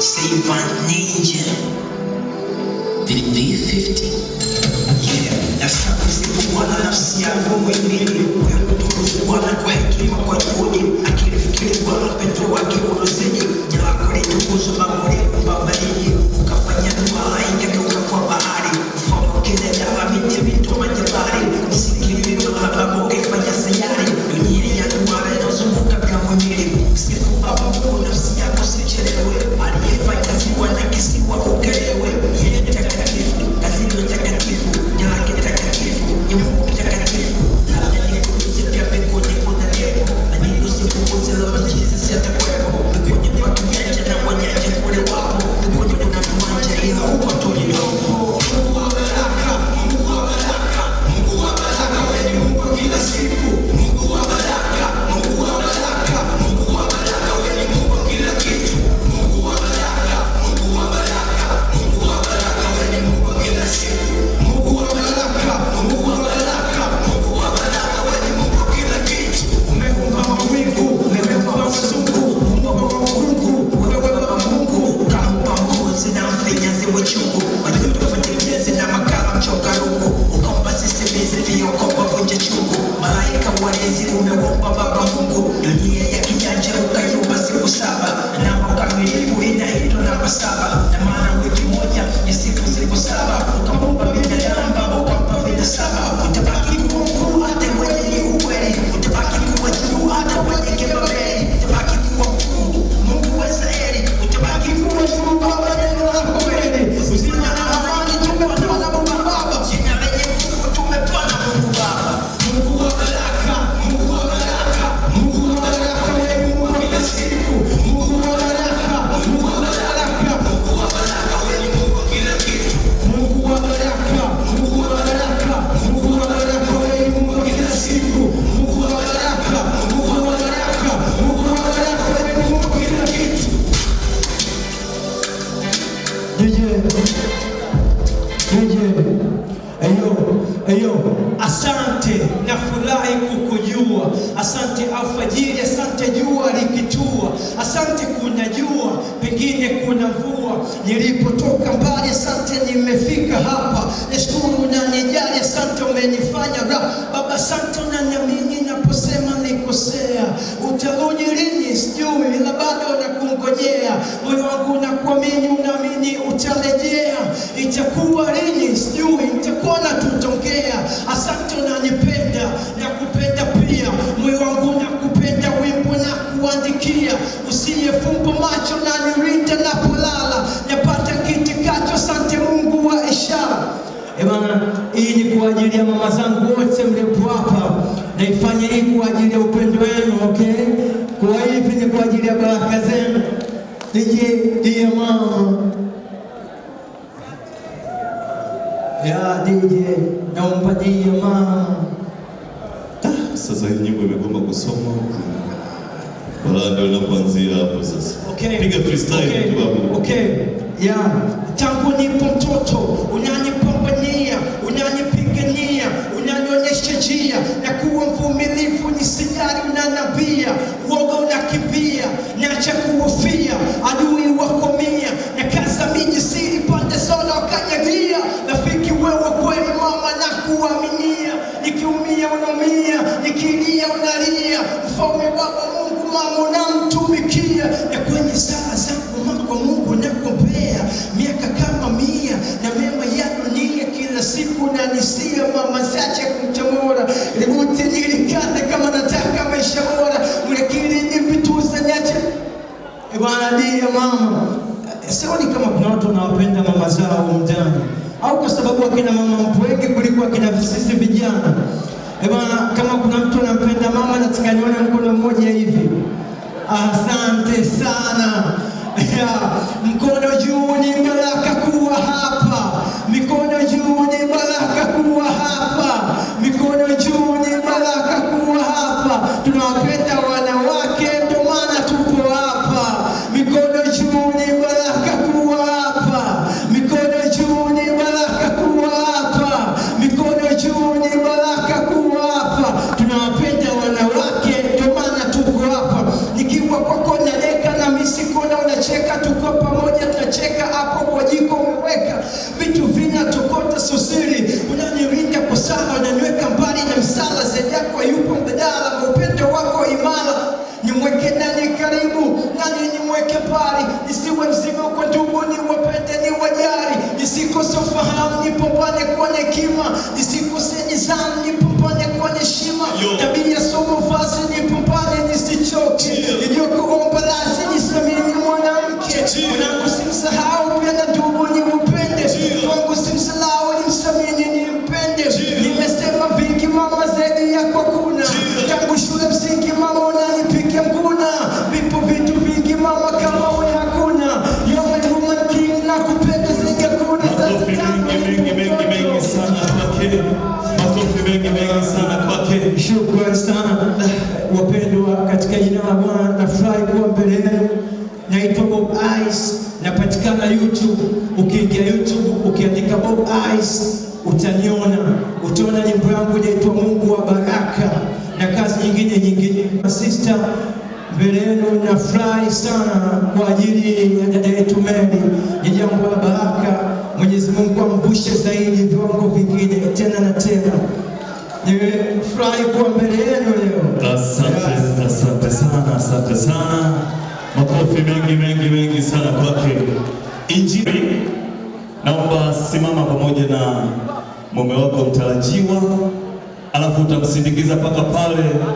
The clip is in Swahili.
Savant Ninja V50. Yeah, nasema sikuwa na nafsi yangu mwenyewe. Wewe ndio Bwana kwa hekima kwa juhudi. Akilifikiri Bwana pendo wake unazidi. Jala kule tukuzo mamuri kubabariki. Ukafanya dua ingegeuka kwa bahari. Mfano kile dawa miti mito majabari. Usikiliwe Baba ukifanya sayari. Dunia ya duara inazunguka kama mwili. Sifu Baba Mungu nafsi yako sichelewe. Aliyefanya ziwa na kisiwa ukelewe. Yeye takatifu, kazi ndio takatifu. Jala takatifu, ni Mungu takatifu. Labda nikuulize pia mbinguni kuna neema. Na nini usipuuze leo Jesus atakuwepo. Mbinguni watu wajanja na wanyanja kule wapo. Mbinguni kuna viwanja ila huko tulipo. Mungu wa baraka, Mungu wa baraka, Mungu wa baraka, wewe ni Mungu kila siku. Mungu wa baraka, Mungu wa baraka, Mungu wa baraka, wewe ni Mungu kila kitu. Mungu wa baraka, Mungu wa baraka, Mungu wa baraka, wewe ni Mungu kila siku. Mungu wa baraka, Mungu wa baraka, Mungu wa baraka, wewe ni Mungu kila kitu. Umeumba mawingu, umeumba masuku, umeumba Mungu, wewe Baba Mungu, ukaumba mbuzi na mfinya ziwe chungu, wadudu futikezi na makala mchoka ruku, ukaumba sisimizi viokopa vunje chungu, malaika walezi umeumba Baba Mungu, dunia ya kijanja ukaiumba siku saba, na ukamilifu inaitwa namba saba, na maana wiki moja ni siku zilipo saba, ukaumba binadamu Baba ukampa vida saba, utabaki kuwa mkuu hata wenye ni ukweli, utabaki kuwa juu hata wenye kebabeli, utabaki kuwa mkuu Mungu wa Israeli, utabaki kuwa juu Baba neno lako kweli, uzima na amani tumepewa na Mungu Baba, jina lenye nguvu tumepewa na Mungu Baba. Mungu wa baraka, Mungu wa baraka, Mungu wa baraka, wewe Mungu kila siku. Mungu wa baraka, Mungu wa baraka, Mungu wa baraka, wewe ni Mungu kila kitu. Mungu wa baraka, Mungu wa baraka, Mungu wa baraka, wewe ni Mungu kila siku. Mungu wa baraka, Mungu wa baraka, Mungu wa baraka, wewe ni Mungu kila kitu. Eyo, asante na furahi kukujua. Asante alfajiri, asante jua likitua. Asante kuna jua, pengine kuna mvua. Nilipotoka mbali, asante nimefika hapa. Nashukuru unanijali, asante umenifanya raha. Baba asante unaniamini naposema nikosea. Utarudi lini sijui, ila bado nakungojea. Moyo wangu unakuamini, unaamini utarejea. Itakuwa lini sijui, nitakuona tutongea. Asante unanipenda, nakupenda pia. Moyo wangu nakupenda, wimbo na kuandikia. Usiyefumba macho na nirinda napolala. Napata kitikacho, asante Mungu wa ishara. Bwana, hii ni kwa ajili ya mama zangu wote mlipo hapa. Naifanya hii kwa ajili ya upendo wenu, okay? Kwa hivi ni kwa ajili ya baraka zenu. DJ mama. Ya DJ, naomba DJ mama. Sasa hii nyimbo imegoma kusoma. Wala ndio inapoanzia hapo sasa. Okay. Piga freestyle tu babu. Okay. Ya, tangu nipo mtoto, unanipambania, unanipigania, unanionyesha njia, na kuwa mvumilivu nisijali unanambia, uoga unakimbia, naacha kuhofia, adui wako mia, na kaza miji siri pande zote wakanyagia, rafiki wewe kweli mama na kuaminia, nikiumia unaumia, nikilia unalia, mfalme Baba Mungu mama unamtumikia, na kwenye sala zangu mama Mungu nakuombea, miaka kama 100 na mema ya dunia kila siku nanisia, mama siache kumtamora, libuti nilikate kama nataka maisha bora, mlekili nipituza nyache. Bwana ndiye mama. Sioni kama kuna watu wanawapenda mama zao mndani, au kwa sababu akina mama mpweke kuliko akina sisi vijana. Bwana, kama kuna mtu anampenda mama, nataka nione mkono mmoja hivi. Asante sana. Mkono juu ni baraka kuwa hapa. Mikono juu ni baraka kuwa hapa. Mikono juu ni baraka kuwa hapa. Tunawapenda wanawake ndio maana tupo hapa. Mikono juu ni baraka kuwa hapa. Mikono juu ni baraka kuwa hapa. Mikono juu ni baraka kuwa hapa. Tunawapenda wanawake ndio maana tuko hapa. Nikiwa kwako na deka na misiko na unacheka, tuko pamoja. nacheka hapo kwa jiko umeweka vitu vinatokota susiri, unanirinda kwa sala, unaniweka mbali na msala, zaidi yako yupo mbadala, upendo wako imara, nimweke nani karibu, nani nimweke pali, nisiwe mzigo kwa ndugu, niwapende ni wajari, nisikose ufahamu, nipambane kwa hekima, nisikose nizamu, nipambane kwa heshima, tabia somo vazi, nipambane nisichoke, niliyokuomba lazi, nisamini mwanamke, mwanangu simsahau, pia na ndugu nimpende, mwanangu simsahau, nimsamini nimpende, nimesema vingi mama zaidi yako kuna, tangu shule msingi mama unanipiga nguna, vipo vitu vingi mama kama wewe hakuna, you're my woman king, nakupenda zinga kuna, makofi mengi sana kwake, makofi mengi sana kwake. Shukrani sana wapendwa, katika jina la Bwana nafurahi kuwa mbele yenu. Naitwa Bob Eyes, napatikana YouTube. Ukiingia YouTube ukiandika Bob Eyes utaniona, utaona nyimbo yangu inaitwa Mungu wa Baraka na kazi nyingine. Sister, mbele yenu nafurahi sana kwa ajili ya dada yetu Mary, ni jambo la baraka. Mwenyezi Mungu amvushe zaidi viwango vingine tena na tena. Nimefurahi kuwa mbele yenu leo. Asante sana. Makofi mengi sana kwake. Injili, naomba simama pamoja na mume wako mtarajiwa, alafu utamsindikiza mpaka pale.